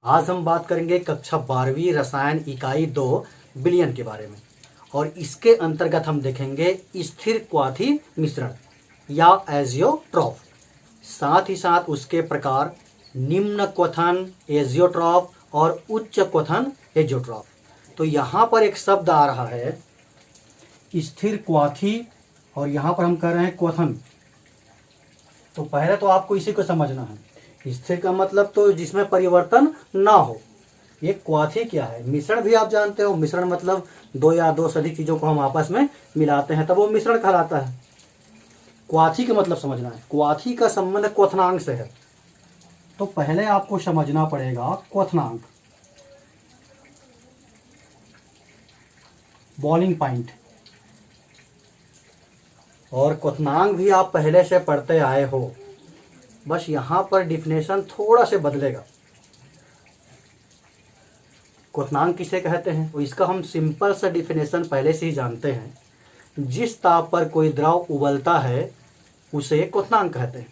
आज हम बात करेंगे कक्षा 12वीं रसायन इकाई 2 विलयन के बारे में। और इसके अंतर्गत हम देखेंगे स्थिर क्वाथी मिश्रण या एजियोट्रॉफ, साथ ही साथ उसके प्रकार निम्न क्वथन एजियोट्रॉफ और उच्च क्वथन एजियोट्रॉफ। तो यहाँ पर एक शब्द आ रहा है स्थिर क्वाथी और यहाँ पर हम कह रहे हैं क्वथन। तो पहले तो आपको इसी को समझना है। स्थिर का मतलब तो जिसमें परिवर्तन ना हो। ये क्वाथी क्या है? मिश्रण भी आप जानते हो। मिश्रण मतलब दो या दो से अधिक चीजों को हम आपस में मिलाते हैं तब वो मिश्रण कहलाता है। क्वाथी का मतलब समझना है। क्वाथी का संबंध क्वथनांक से है। तो पहले आपको समझना पड़ेगा क्वथनांक, बॉइलिंग पॉइंट। और क्वथनांक भी आप पहले से पढ़ते आए हो, बस यहां पर डिफिनेशन थोड़ा से बदलेगा। क्वथनांक किसे कहते हैं? तो इसका हम सिंपल सा डिफिनेशन पहले से ही जानते हैं। जिस ताप पर कोई द्रव उबलता है उसे क्वथनांक कहते हैं।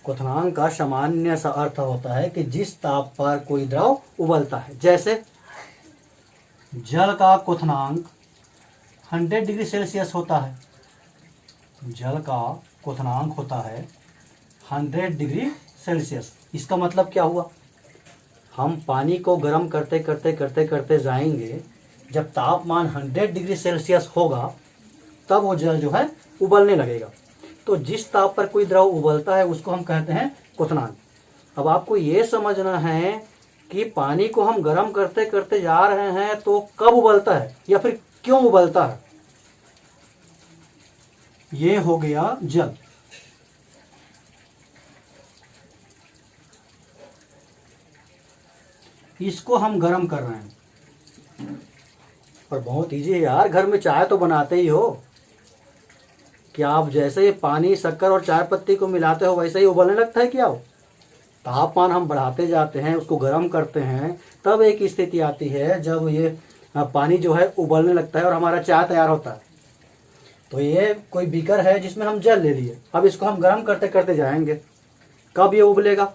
क्वथनांक का सामान्य सा अर्थ होता है कि जिस ताप पर कोई द्रव उबलता है। जैसे जल का क्वथनांक 100 डिग्री सेल्सियस होता है। जल का क्वथनांक होता है 100 डिग्री सेल्सियस। इसका मतलब क्या हुआ? हम पानी को गर्म करते करते करते करते जाएंगे, जब तापमान 100 डिग्री सेल्सियस होगा तब वो जल जो है उबलने लगेगा। तो जिस ताप पर कोई द्रव उबलता है उसको हम कहते हैं क्वथनांक। अब आपको ये समझना है कि पानी को हम गर्म करते करते जा रहे हैं तो कब उबलता है या फिर क्यों उबलता है। ये हो गया जल। इसको हम गर्म कर रहे हैं। और बहुत इजी है यार, घर में चाय तो बनाते ही हो। क्या आप जैसे ही पानी शक्कर और चाय पत्ती को मिलाते हो वैसे ही उबलने लगता है क्या? तापमान हम बढ़ाते जाते हैं, उसको गर्म करते हैं, तब एक स्थिति आती है जब ये पानी जो है उबलने लगता है और हमारा चाय तैयार होता है। तो ये कोई बीकर है जिसमें हम जल ले लिए। अब इसको हम गर्म करते करते जाएंगे, कब ये उबलेगा?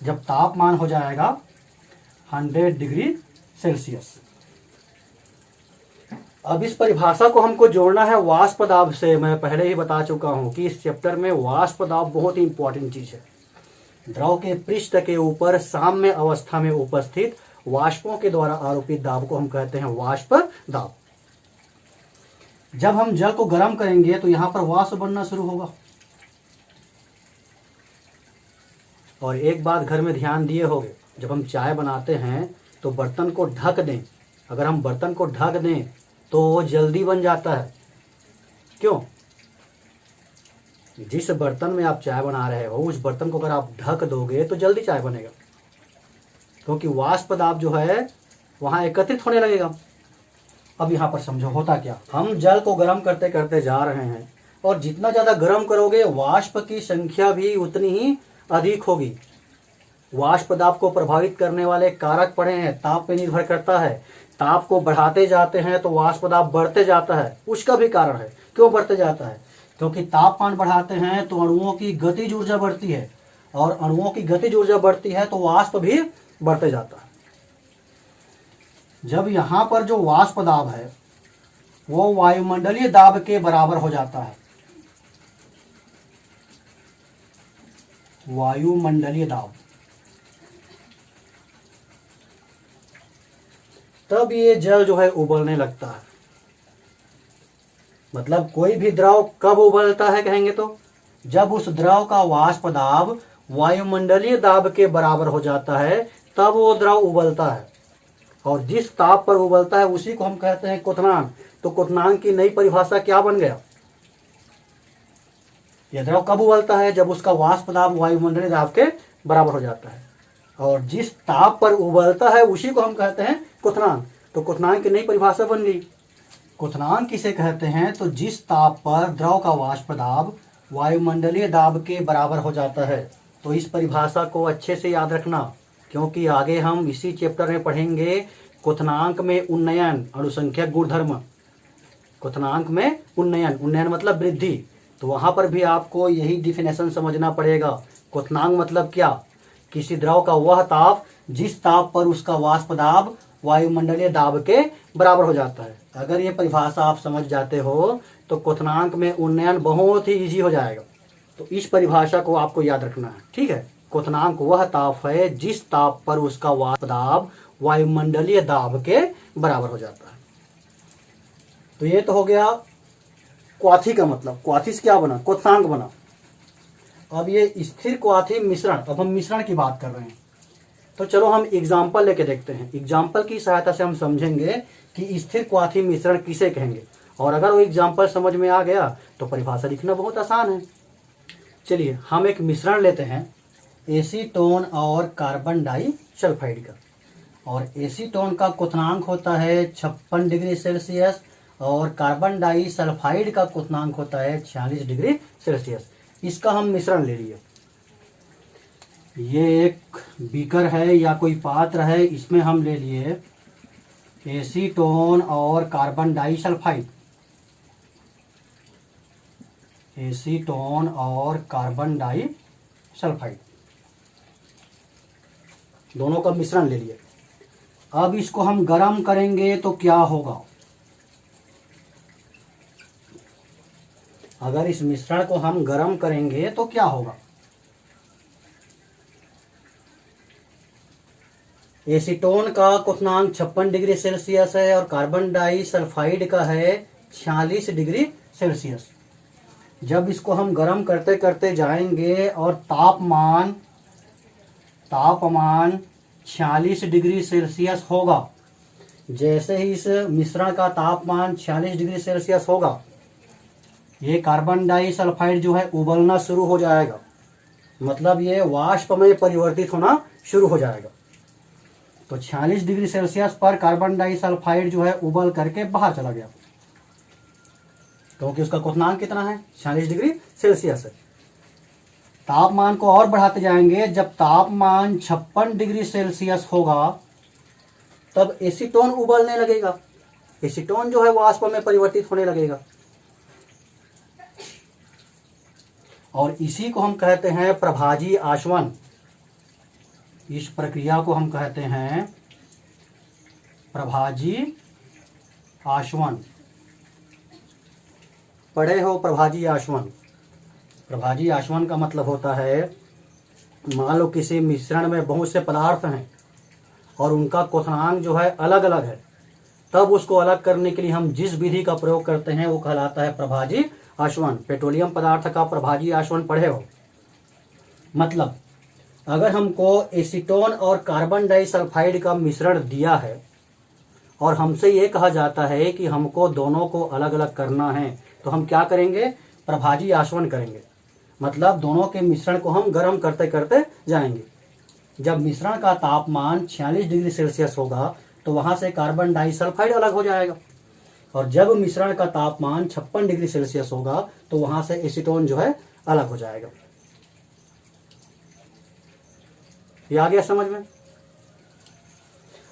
जब तापमान हो जाएगा 100 डिग्री सेल्सियस। अब इस परिभाषा को हमको जोड़ना है वाष्प दाब से। मैं पहले ही बता चुका हूं कि इस चैप्टर में वाष्प दाब बहुत ही इंपॉर्टेंट चीज है। द्रव के पृष्ठ के ऊपर साम्य अवस्था में उपस्थित वाष्पों के द्वारा आरोपित दाब को हम कहते हैं वाष्प दाब। जब हम जल को गर्म करेंगे तो यहां पर वाष्प बनना शुरू होगा। और एक बात घर में ध्यान दिए होंगे, जब हम चाय बनाते हैं तो बर्तन को ढक दें। अगर हम बर्तन को ढक दें तो वो जल्दी बन जाता है। क्यों? जिस बर्तन में आप चाय बना रहे हो उस बर्तन को अगर आप ढक दोगे तो जल्दी चाय बनेगा, क्योंकि वाष्प दाब जो है वहां एकत्रित होने लगेगा। अब यहां पर समझो होता क्या। हम जल को गर्म करते करते जा रहे हैं और जितना ज्यादा गर्म करोगे वाष्प की संख्या भी उतनी ही अधिक होगी। वाष्प दाब को प्रभावित करने वाले कारक पड़े हैं, ताप पे निर्भर करता है। ताप को बढ़ाते जाते हैं तो वाष्प दाब बढ़ते जाता है। उसका भी कारण है क्यों बढ़ते जाता है, क्योंकि तापमान बढ़ाते हैं तो अणुओं की गतिज ऊर्जा बढ़ती है, और अणुओं की गतिज ऊर्जा बढ़ती है तो वाष्प भी बढ़ते जाता है। जब यहां पर जो वाष्प दाब है वो वायुमंडलीय दाब के बराबर हो जाता है। वायुमंडलीय दाब, तब ये जल जो है उबलने लगता है। मतलब कोई भी द्रव कब उबलता है कहेंगे तो जब उस द्रव का वाष्प दाब वायुमंडलीय दाब के बराबर हो जाता है, तब वो द्रव उबलता है। और जिस ताप पर उबलता है उसी को हम कहते हैं क्वथनांक। तो क्वथनांक की नई परिभाषा क्या बन गया? यह द्रव कब उबलता है? जब उसका वाष्प दाब वायुमंडलीय दाब के बराबर हो जाता है। और जिस ताप पर उबलता है उसी को हम कहते हैं क्वथनांक। तो क्वथनांक की नई परिभाषा बन गई। क्वथनांक किसे कहते हैं? तो जिस ताप पर द्रव का वाष्प दाब वायुमंडलीय दाब के बराबर हो जाता है। तो इस परिभाषा को अच्छे से याद रखना, क्योंकि आगे हम इसी चैप्टर में पढ़ेंगे क्वथनांक में उन्नयन, अणुसंख्यक गुणधर्म। क्वथनांक में उन्नयन, उन्नयन मतलब वृद्धि। तो वहां पर भी आपको यही डिफिनेशन समझना पड़ेगा। क्वथनांक मतलब क्या? किसी द्रव का वह ताप जिस ताप पर उसका वाष्प दाब वायुमंडलीय दाब के बराबर हो जाता है। अगर ये परिभाषा आप समझ जाते हो तो क्वथनांक में उन्नयन बहुत ही इजी हो जाएगा। तो इस परिभाषा को आपको याद रखना है, ठीक है। क्वथनांक वह ताप है जिस ताप पर उसका वाष्प दाब वायुमंडलीय दाब के बराबर हो जाता है। तो ये तो हो गया क्वाथी का मतलब। क्वाथी से क्या बना? क्वथनांक बना। अब ये स्थिर क्वाथी मिश्रण, अब हम मिश्रण की बात कर रहे हैं। तो चलो हम एग्जाम्पल लेके देखते हैं। एग्जाम्पल की सहायता से हम समझेंगे कि स्थिर क्वाथी मिश्रण किसे कहेंगे, और अगर वो एग्जाम्पल समझ में आ गया तो परिभाषा लिखना बहुत आसान है। चलिए हम एक मिश्रण लेते हैं एसीटोन और कार्बन डाइसल्फाइड का, और एसीटोन का क्वथनांक होता है 56 डिग्री सेल्सियस और कार्बन डाइसल्फाइड का क्वथनांक होता है 46 डिग्री सेल्सियस। इसका हम मिश्रण ले लिए। ये एक बीकर है या कोई पात्र है, इसमें हम ले लिए एसीटोन और कार्बन डाइसल्फाइड, एसीटोन और कार्बन डाइसल्फाइड दोनों का मिश्रण ले लिए। अब इसको हम गर्म करेंगे तो क्या होगा? अगर इस मिश्रण को हम गर्म करेंगे तो क्या होगा? एसीटोन का क्वथनांक 56 डिग्री सेल्सियस है और कार्बन डाइसल्फाइड का है 46 डिग्री सेल्सियस। जब इसको हम गर्म करते करते जाएंगे और तापमान 46 डिग्री सेल्सियस होगा, जैसे ही इस मिश्रण का तापमान 46 डिग्री सेल्सियस होगा, ये कार्बन डाइसल्फाइड जो है उबलना शुरू हो जाएगा। मतलब ये वाष्प में परिवर्तित होना शुरू हो जाएगा। तो 46 डिग्री सेल्सियस पर कार्बन डाइसल्फाइड जो है उबल करके बाहर चला गया, क्योंकि उसका क्वथनांक कितना है? 46 डिग्री सेल्सियस है। तापमान को और बढ़ाते जाएंगे, जब तापमान 56 डिग्री सेल्सियस होगा तब एसीटोन उबलने लगेगा। एसीटोन जो है वाष्प में परिवर्तित होने लगेगा, और इसी को हम कहते हैं प्रभाजी आसवन। इस प्रक्रिया को हम कहते हैं प्रभाजी आसवन। पढ़े हो प्रभाजी आसवन? प्रभाजी आसवन का मतलब होता है, मान लो किसी मिश्रण में बहुत से पदार्थ हैं और उनका क्वथनांक जो है अलग अलग है, तब उसको अलग करने के लिए हम जिस विधि का प्रयोग करते हैं वो कहलाता है प्रभाजी आसवन। पेट्रोलियम पदार्थ का प्रभाजी आसवन पढ़े हो? मतलब अगर हमको एसीटोन और कार्बन डाइसल्फाइड का मिश्रण दिया है और हमसे ये कहा जाता है कि हमको दोनों को अलग अलग करना है, तो हम क्या करेंगे? प्रभाजी आसवन करेंगे। मतलब दोनों के मिश्रण को हम गर्म करते करते जाएंगे। जब मिश्रण का तापमान 46 डिग्री सेल्सियस होगा तो वहां से कार्बन डाइसल्फाइड अलग हो जाएगा, और जब मिश्रण का तापमान 56 डिग्री सेल्सियस होगा तो वहां से एसीटोन जो है अलग हो जाएगा। ये आ गया समझ में?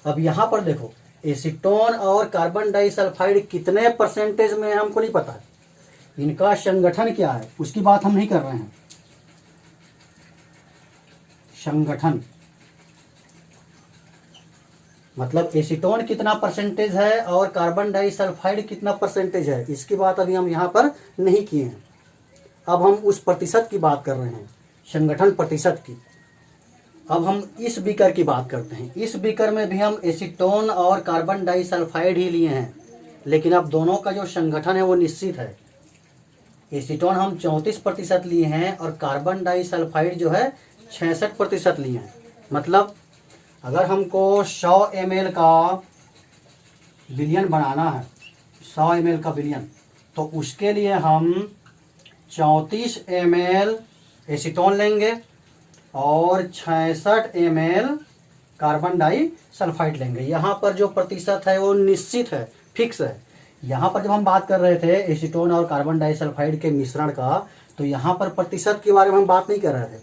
अब यहां पर देखो, एसीटोन और कार्बन डाइसल्फाइड कितने परसेंटेज में है हमको नहीं पता है, इनका संगठन क्या है उसकी बात हम नहीं कर रहे हैं। संगठन मतलब एसीटोन कितना परसेंटेज है और कार्बन डाइसल्फाइड कितना परसेंटेज है, इसकी बात अभी हम यहाँ पर नहीं किए हैं। अब हम उस प्रतिशत की बात कर रहे हैं, संगठन प्रतिशत की। अब हम इस बीकर की बात करते हैं। इस बीकर में भी हम एसीटोन और कार्बन डाइसल्फाइड ही लिए हैं, लेकिन अब दोनों का जो संगठन है वो निश्चित है। एसीटोन हम 34% लिए हैं और कार्बन डाइसल्फाइड जो है 66% लिए हैं। मतलब अगर हमको 100 ml का विलयन बनाना है, 100 ml का विलयन, तो उसके लिए हम 34 ml एसीटोन लेंगे और 66 ml कार्बन डाइसल्फाइड लेंगे। यहाँ पर जो प्रतिशत है वो निश्चित है, फिक्स है। यहाँ पर जब हम बात कर रहे थे एसीटोन और कार्बन डाइसल्फाइड के मिश्रण का, तो यहाँ पर प्रतिशत के बारे में हम बात नहीं कर रहे थे।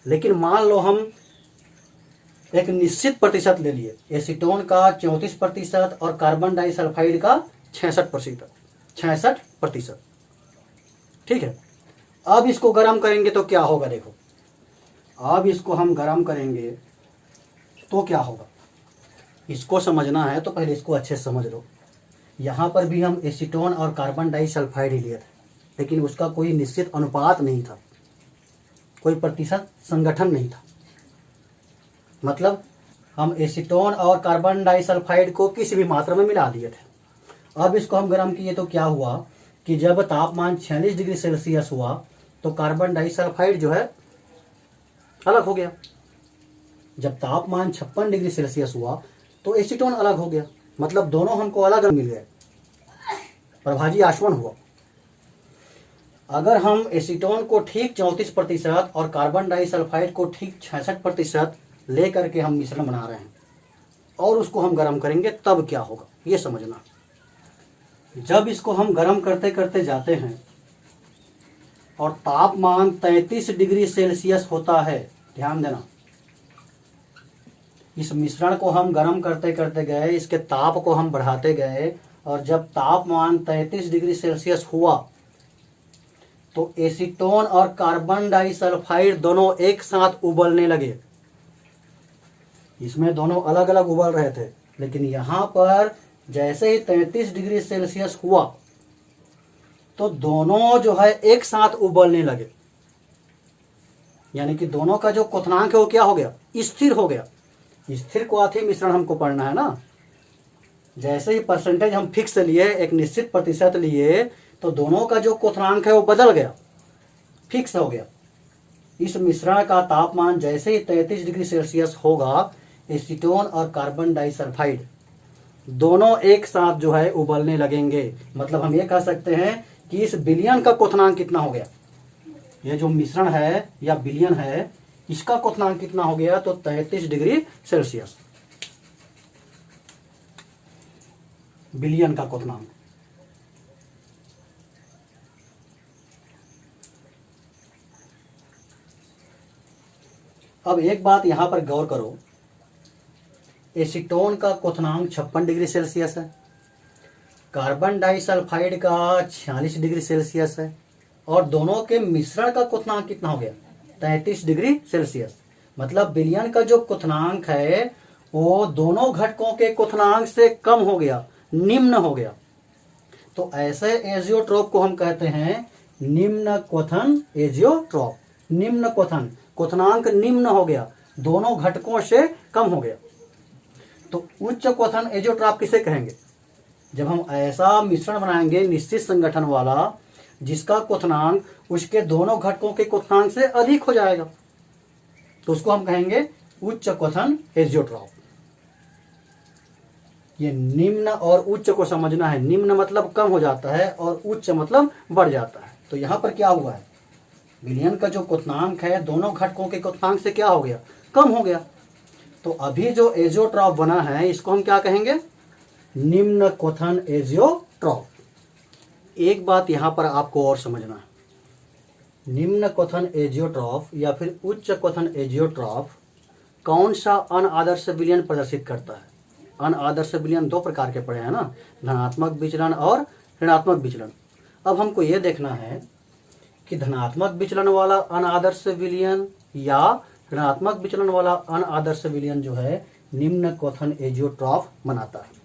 लेकिन मान लो हम एक निश्चित प्रतिशत ले लिए, एसीटोन का 34% और कार्बन डाइसल्फाइड का 66%। ठीक है। अब इसको गर्म करेंगे तो क्या होगा? देखो, अब इसको हम गर्म करेंगे तो क्या होगा, इसको समझना है तो पहले इसको अच्छे से समझ लो। यहाँ पर भी हम एसीटोन और कार्बन डाइसल्फाइड ही लिए थे, लेकिन उसका कोई निश्चित अनुपात नहीं था, कोई प्रतिशत संगठन नहीं था। मतलब हम एसीटोन और कार्बन डाइसल्फाइड को किसी भी मात्रा में मिला दिए थे। अब इसको हम गर्म किए तो क्या हुआ कि जब तापमान 46 डिग्री सेल्सियस हुआ तो कार्बन डाइसल्फाइड जो है अलग हो गया। जब तापमान 56 डिग्री सेल्सियस हुआ तो एसीटोन अलग हो गया। मतलब दोनों हमको अलग मिल गए, प्रभाजी आसवन हुआ। अगर हम एसीटोन को ठीक 34% और कार्बन डाइसल्फाइड को ठीक 66% ले करके हम मिश्रण बना रहे हैं और उसको हम गर्म करेंगे, तब क्या होगा ये समझना। जब इसको हम गर्म करते करते जाते हैं और तापमान 33 डिग्री सेल्सियस होता है, ध्यान देना, इस मिश्रण को हम गर्म करते करते गए, इसके ताप को हम बढ़ाते गए और जब तापमान 33 डिग्री सेल्सियस हुआ तो एसीटोन और कार्बन डाइसल्फाइड दोनों एक साथ उबलने लगे। इसमें दोनों अलग अलग उबल रहे थे, लेकिन यहाँ पर जैसे ही 33 डिग्री सेल्सियस हुआ तो दोनों जो है एक साथ उबलने लगे। यानी कि दोनों का जो क्वथनांक है वो क्या हो गया, स्थिर हो गया। स्थिर क्वाथी मिश्रण हमको पढ़ना है ना। जैसे ही परसेंटेज हम फिक्स लिए, एक निश्चित प्रतिशत लिए, तो दोनों का जो क्वथनांक है वो बदल गया, फिक्स हो गया। इस मिश्रण का तापमान जैसे ही 33 डिग्री सेल्सियस होगा, एसीटोन और कार्बन डाइसल्फाइड दोनों एक साथ जो है उबलने लगेंगे। मतलब हम ये कह सकते हैं कि इस विलयन का क्वथनांक कितना हो गया, ये जो मिश्रण है या विलयन है, इसका क्वथनांक कितना हो गया, तो 33 डिग्री सेल्सियस विलयन का क्वथनांक। अब एक बात यहां पर गौर करो, एसीटोन का क्वथनांक 56 डिग्री सेल्सियस है, कार्बन डाइसल्फाइड का 46 डिग्री सेल्सियस है, और दोनों के मिश्रण का क्वथनांक कितना हो गया, 33 डिग्री सेल्सियस। मतलब विलयन का जो क्वथनांक है वो दोनों घटकों के क्वथनांक से कम हो गया, निम्न हो गया। तो ऐसे एजियोट्रोप को हम कहते हैं निम्न क्वथन एजियोट्रोप। निम्न क्वथन, क्वथनांक निम्न हो गया, दोनों घटकों से कम हो गया। तो उच्च क्वथन एजियोट्रोप किसे कहेंगे, जब हम ऐसा मिश्रण बनाएंगे निश्चित संगठन वाला जिसका क्वथनांक उसके दोनों घटकों के क्वथनांक से अधिक हो जाएगा, तो उसको हम कहेंगे उच्च क्वथन एजियोट्रोप। ये निम्न और उच्च को समझना है। निम्न मतलब कम हो जाता है और उच्च मतलब बढ़ जाता है। तो यहां पर क्या हुआ है, विलयन का जो क्वथनांक है दोनों घटकों के क्वथनांक से क्या हो गया, कम हो गया। तो अभी जो एजियोट्रोप बना है इसको हम क्या कहेंगे, निम्न क्वथन एजियोट्रोप। एक बात यहां पर आपको और समझना है, निम्न क्वथन एजियोट्रोप या फिर उच्च क्वथन एजियोट्रोप कौन सा अनादर्श विलयन प्रदर्शित करता है। अनादर्श विलयन दो प्रकार के पड़े हैं ना, धनात्मक विचलन और ऋणात्मक विचलन। अब हमको यह देखना है कि धनात्मक विचलन वाला अनादर्श विलयन या ऋणात्मक विचलन वाला अनादर्श विलयन जो है निम्न क्वथन एजियोट्रोप बनाता है।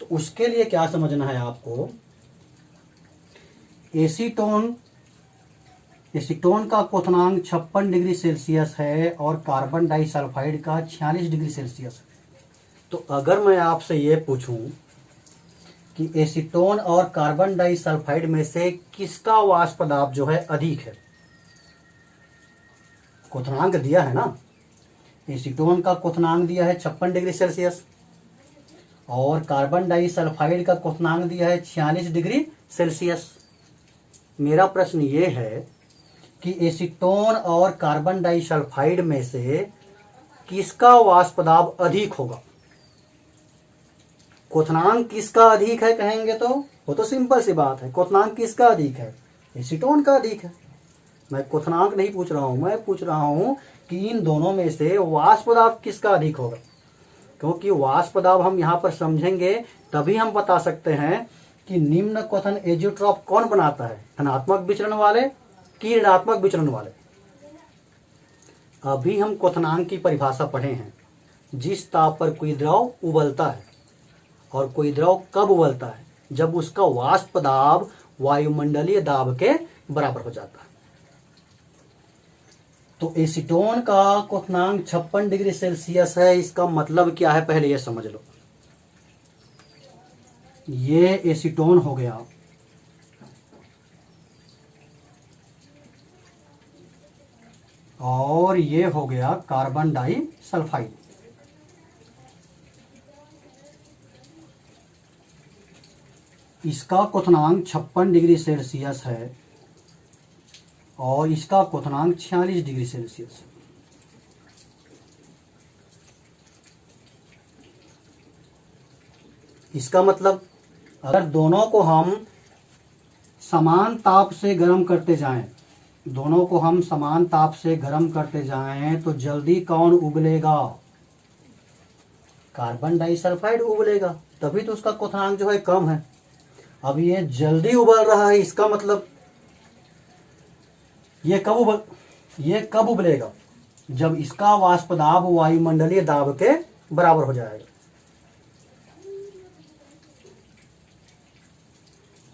तो उसके लिए क्या समझना है आपको, एसीटोन का क्वथनांक 56 डिग्री सेल्सियस है और कार्बन डाइसल्फाइड का 46 डिग्री सेल्सियस है। तो अगर मैं आपसे ये पूछूं कि एसीटोन और कार्बन डाइसल्फाइड में से किसका वाष्प दाब जो है अधिक है, क्वथनांक दिया है ना, एसीटोन का क्वथनांक दिया है 56 डिग्री सेल्सियस और कार्बन डाइसल्फाइड का क्वथनांक दिया है 46 डिग्री सेल्सियस। मेरा प्रश्न ये है कि एसीटोन और कार्बन डाइसल्फाइड में से किसका वाष्प दाब अधिक होगा। क्वथनांक किसका अधिक है कहेंगे तो वो तो सिंपल सी बात है, क्वथनांक किसका अधिक है, एसीटोन का अधिक है। मैं क्वथनांक नहीं पूछ रहा हूं, मैं पूछ रहा हूं कि इन दोनों में से वाष्प दाब किसका अधिक होगा। क्योंकि वाष्प दाब हम यहां पर समझेंगे तभी हम बता सकते हैं कि निम्न क्वथन एजियोट्रोप कौन बनाता है, धनात्मक विचलन वाले कि ऋणात्मक विचलन वाले। अभी हम क्वथनांक की परिभाषा पढ़े हैं। जिस ताप पर कोई द्रव उबलता है, और कोई द्रव कब उबलता है? जब उसका वाष्प दाब वायुमंडलीय दाब के बराबर हो जाता है। तो एसीटोन का क्वथनांक 56 डिग्री सेल्सियस है। इसका मतलब क्या है पहले ये समझ लो। ये एसीटोन हो गया, और ये हो गया कार्बन डाइसल्फाइड। इसका क्वथनांक 56 डिग्री सेल्सियस है और इसका क्वथनांक 46 डिग्री सेल्सियस है। इसका मतलब अगर दोनों को हम समान ताप से गर्म करते जाएं, दोनों को हम समान ताप से गर्म करते जाएं तो जल्दी कौन उबलेगा? कार्बन डाइसल्फाइड उबलेगा, तभी तो उसका क्वथनांक जो है कम है। अब ये जल्दी उबल रहा है, इसका मतलब ये कब उबलेगा? जब इसका वाष्प दाब वायुमंडलीय दाब के बराबर हो जाएगा।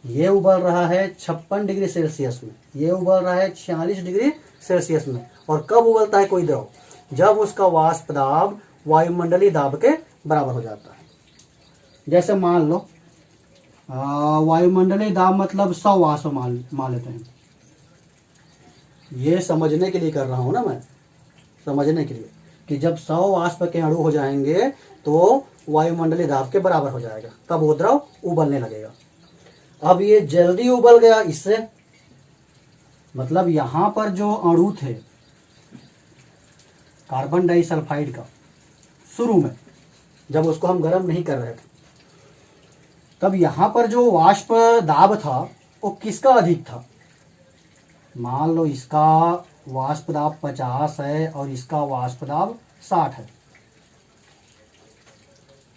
ये उबल रहा है 56 डिग्री सेल्सियस में, ये उबल रहा है 46 डिग्री सेल्सियस में। और कब उबलता है कोई द्रव? जब उसका वाष्प दाब वायुमंडलीय दाब के बराबर हो जाता है। जैसे मान लो वायुमंडलीय दाब मतलब 100 वाष्प मान लेते हैं। ये समझने के लिए कर रहा हूं ना मैं, समझने के लिए कि जब 100 वाष्प के अणु हो जाएंगे तो वायुमंडलीय दाब के बराबर हो जाएगा, तब वो द्रव उबलने लगेगा। अब ये जल्दी उबल गया, इससे मतलब यहां पर जो अणु थे कार्बन डाइसल्फाइड का, शुरू में जब उसको हम गर्म नहीं कर रहे थे, तब यहां पर जो वाष्प दाब था वो किसका अधिक था? मान लो इसका वाष्प दाब 50 है और इसका वाष्प दाब 60 है।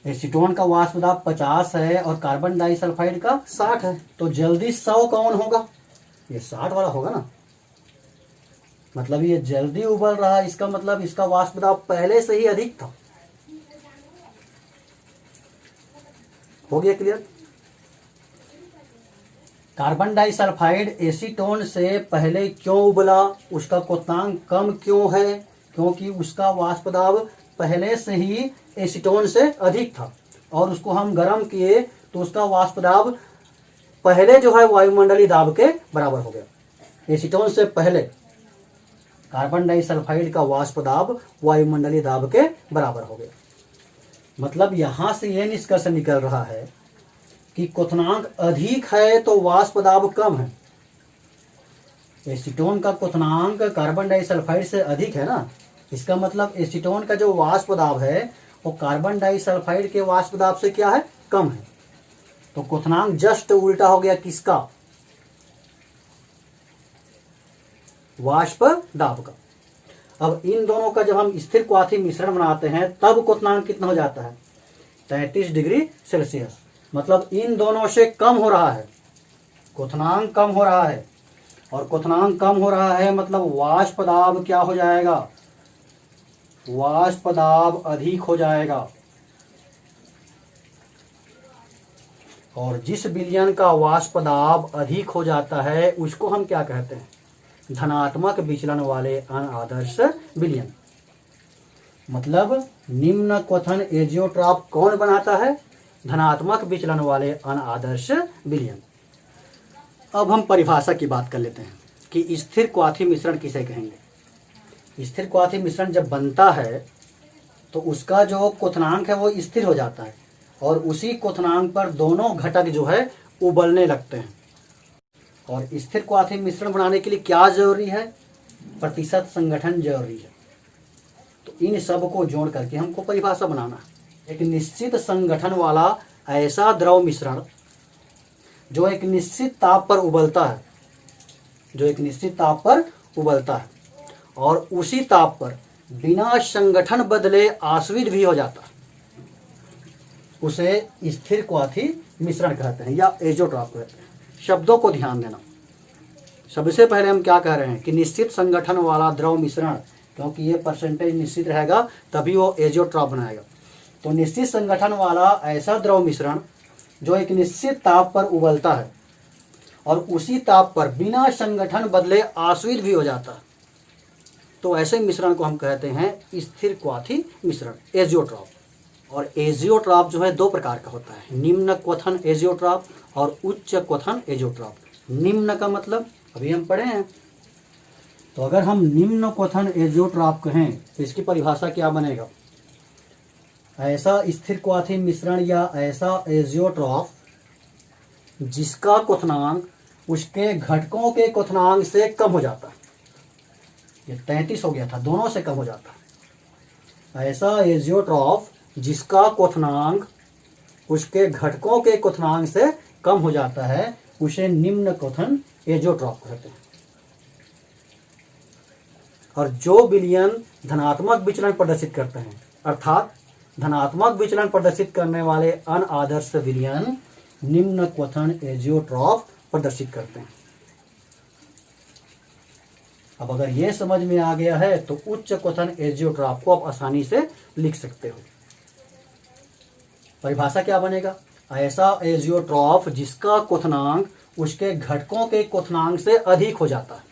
एसीटोन का वाष्प दाब 50 है और कार्बन डाइसल्फाइड का 60 है, तो जल्दी 100 कौन होगा? ये 60 वाला होगा ना। मतलब ये जल्दी उबल रहा है, इसका मतलब इसका वाष्प दाब पहले से ही अधिक था। हो गया क्लियर? कार्बन डाइसल्फाइड एसीटोन से पहले क्यों उबला? उसका क्वथनांक कम क्यों है? क्योंकि उसका वाष्प दाब पहले से ही एसीटोन से अधिक था और उसको हम गर्म किए तो उसका वाष्प दाब पहले जो है वायुमंडलीय दाब के बराबर हो गया। एसीटोन से पहले कार्बन डाइसल्फाइड का वाष्प दाब वायुमंडलीय दाब के बराबर हो गया। मतलब यहां से यह निष्कर्ष निकल रहा है कि क्वथनांक अधिक है तो वाष्प दाब कम है। एसीटोन का क्वथनांक कार्बन डाइसल्फाइड से अधिक है ना, इसका मतलब एसीटोन का जो वाष्प दाब है वो कार्बन डाइसल्फाइड के वाष्प दाब से क्या है? कम है। तो क्वथनांक जस्ट उल्टा हो गया किसका? वाष्प दाब का। अब इन दोनों का जब हम स्थिर क्वाथी मिश्रण बनाते हैं तब क्वथनांक कितना हो जाता है? 33 डिग्री सेल्सियस। मतलब इन दोनों से कम हो रहा है, क्वथनांक कम हो रहा है। और क्वथनांक कम हो रहा है मतलब वाष्प दाब क्या हो जाएगा? वाष्प दाब अधिक हो जाएगा। और जिस विलयन का वाष्प दाब अधिक हो जाता है उसको हम क्या कहते हैं? धनात्मक विचलन वाले अनादर्श विलयन। मतलब निम्न क्वथन एजियोट्रॉप कौन बनाता है? धनात्मक विचलन वाले अनादर्श विलयन। अब हम परिभाषा की बात कर लेते हैं कि स्थिर क्वाथी मिश्रण किसे कहेंगे। स्थिर क्वाथी मिश्रण जब बनता है तो उसका जो क्वथनांक है वो स्थिर हो जाता है और उसी क्वथनांक पर दोनों घटक जो है उबलने लगते हैं। और स्थिर क्वाथी मिश्रण बनाने के लिए क्या जरूरी है? प्रतिशत संगठन जरूरी है। तो इन सब को जोड़ करके हमको परिभाषा बनाना है। एक निश्चित संगठन वाला ऐसा द्रव मिश्रण जो एक निश्चित ताप पर उबलता है, जो एक निश्चित ताप पर उबलता है और उसी ताप पर बिना संगठन बदले आश्वित भी हो जाता है, उसे स्थिर क्वाथी मिश्रण कहते हैं या एजियोट्रॉप कहते हैं। शब्दों को ध्यान देना। सबसे पहले हम क्या कह रहे हैं कि निश्चित संगठन वाला द्रव मिश्रण क्योंकि ये परसेंटेज निश्चित रहेगा तभी वो एजियोट्रॉफ बनाएगा। तो निश्चित संगठन वाला ऐसा द्रव मिश्रण जो एक निश्चित ताप पर उबलता है और उसी ताप पर बिना संगठन बदले आश्वित भी हो जाता है, तो ऐसे मिश्रण को हम कहते हैं स्थिर क्वाथी मिश्रण, एजियोट्रॉफ। और एजियोट्रॉफ जो है दो प्रकार का होता है, निम्न क्वथन एजियोट्रॉफ और उच्च क्वथन एजियोट्रॉफ। निम्न का मतलब अभी हम पढ़े हैं, तो अगर हम निम्न क्वथन एजियोट्रॉफ कहें तो इसकी परिभाषा क्या बनेगा? ऐसा स्थिर क्वाथी मिश्रण या ऐसा एजियोट्रॉफ जिसका क्वथनांक उसके घटकों के क्वथनांक से कम हो जाता है। ये 33 हो गया था, दोनों से कम हो जाता है। ऐसा एजियोट्रॉफ जिसका क्वथनांक उसके घटकों के क्वथनांक से कम हो जाता है उसे निम्न क्वथन एजियोट्रॉफ कहते हैं। और जो विलयन धनात्मक विचलन प्रदर्शित करते हैं, अर्थात धनात्मक विचलन प्रदर्शित करने वाले अनादर्श विलयन निम्न क्वथन एजियोट्रॉफ प्रदर्शित करते हैं। अब अगर यह समझ में आ गया है तो उच्च क्वथन एजियोट्रॉफ को आप आसानी से लिख सकते हो। परिभाषा क्या बनेगा? ऐसा एजियोट्रॉफ जिसका क्वथनांक उसके घटकों के क्वथनांक से अधिक हो जाता है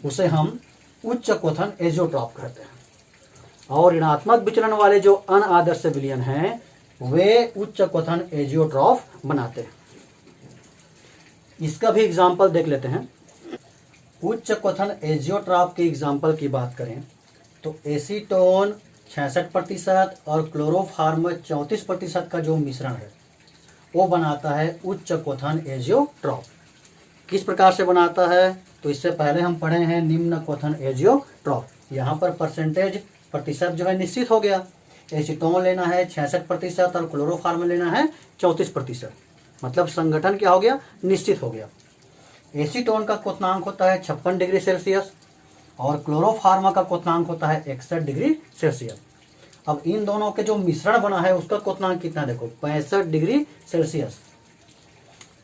उसे हम उच्च क्वथन एजियोट्रॉफ कहते हैं। और ऋणात्मक विचलन वाले जो अनादर्श विलयन हैं वे उच्च क्वथन एजियोट्रॉफ बनाते हैं। इसका भी एग्जाम्पल देख लेते हैं। उच्च क्वथन एजियोट्रॉफ के एग्जाम्पल की बात करें तो एसीटोन 66% और क्लोरोफार्म 34% का जो मिश्रण है वो बनाता है उच्च क्वथन एजियोट्रॉफ। किस प्रकार से बनाता है? तो इससे पहले हम पढ़े हैं निम्न क्वथन एजियोट्रॉफ। यहाँ पर परसेंटेज प्रतिशत जो है निश्चित हो गया। एसीटोन लेना है 66% और क्लोरोफार्म लेना है 34%, मतलब संगठन क्या हो गया? निश्चित हो गया। एसीटोन का क्वथनांक होता है 56 डिग्री सेल्सियस और क्लोरोफार्मा का क्वथनांक होता है 61 डिग्री सेल्सियस। अब इन दोनों के जो मिश्रण बना है उसका क्वथनांक कितना देखो, 65 डिग्री सेल्सियस।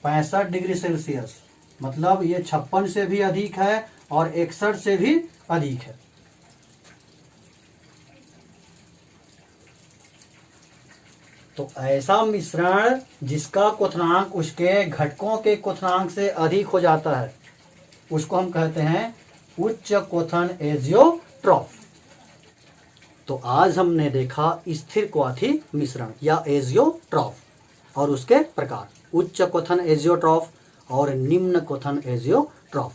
65 डिग्री सेल्सियस मतलब ये 56 से भी अधिक है और 61 से भी अधिक है। तो ऐसा मिश्रण जिसका क्वथनांक उसके घटकों के क्वथनांक से अधिक हो जाता है उसको हम कहते हैं उच्च क्वथन एजियोट्रॉफ। तो आज हमने देखा स्थिर क्वाथी मिश्रण या एजियोट्रॉफ और उसके प्रकार, उच्च क्वथन एजियोट्रॉफ और निम्न क्वथन एजियोट्रॉफ।